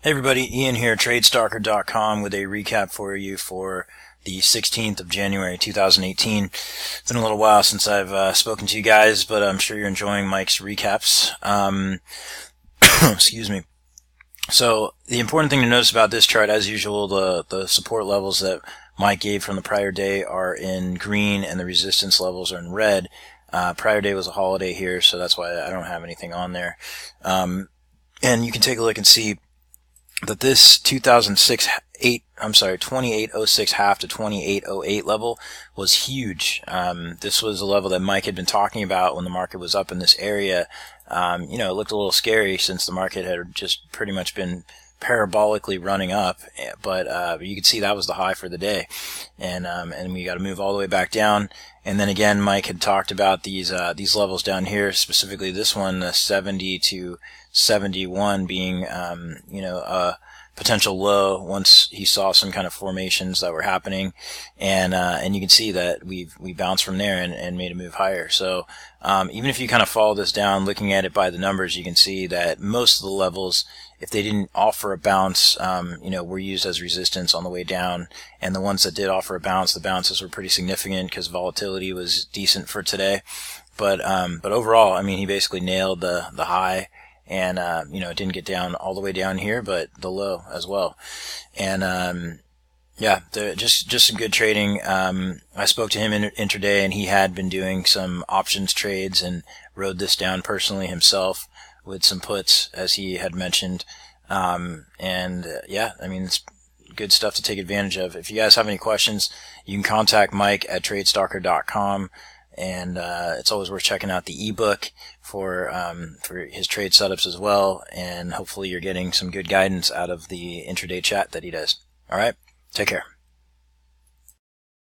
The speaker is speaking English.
Hey everybody, Ian here, TradeStalker.com with a recap for you for the 16th of January 2018. It's been a little while since I've spoken to you guys, but I'm sure you're enjoying Mike's recaps. Excuse me. So the important thing to notice about this chart, as usual, the support levels that Mike gave from the prior day are in green and the resistance levels are in red. Prior day was a holiday here, so that's why I don't have anything on there. And you can take a look and see that this 2806 half to 2808 level was huge. This was a level that Mike had been talking about when the market was up in this area. It looked a little scary since the market had just pretty much been parabolically running up, but you could see that was the high for the day, and we got to move all the way back down. And then again, Mike had talked about these levels down here, specifically this one, the 70 to 71 being a potential low once he saw some kind of formations that were happening, and you can see that we bounced from there and made a move higher. So even if you kind of follow this down, looking at it by the numbers, you can see that most of the levels, if they didn't offer a bounce, were used as resistance on the way down, and the ones that did offer a bounce, the bounces were pretty significant because volatility was decent for today. But overall, I mean, he basically nailed the high. And it didn't get down all the way down here, but the low as well. And just some good trading. I spoke to him intraday, and he had been doing some options trades and rode this down personally himself with some puts, as he had mentioned. It's good stuff to take advantage of. If you guys have any questions, you can contact Mike at TradeStalker.com. And it's always worth checking out the ebook for his trade setups as well, and hopefully you're getting some good guidance out of the intraday chat that he does. All right, take care.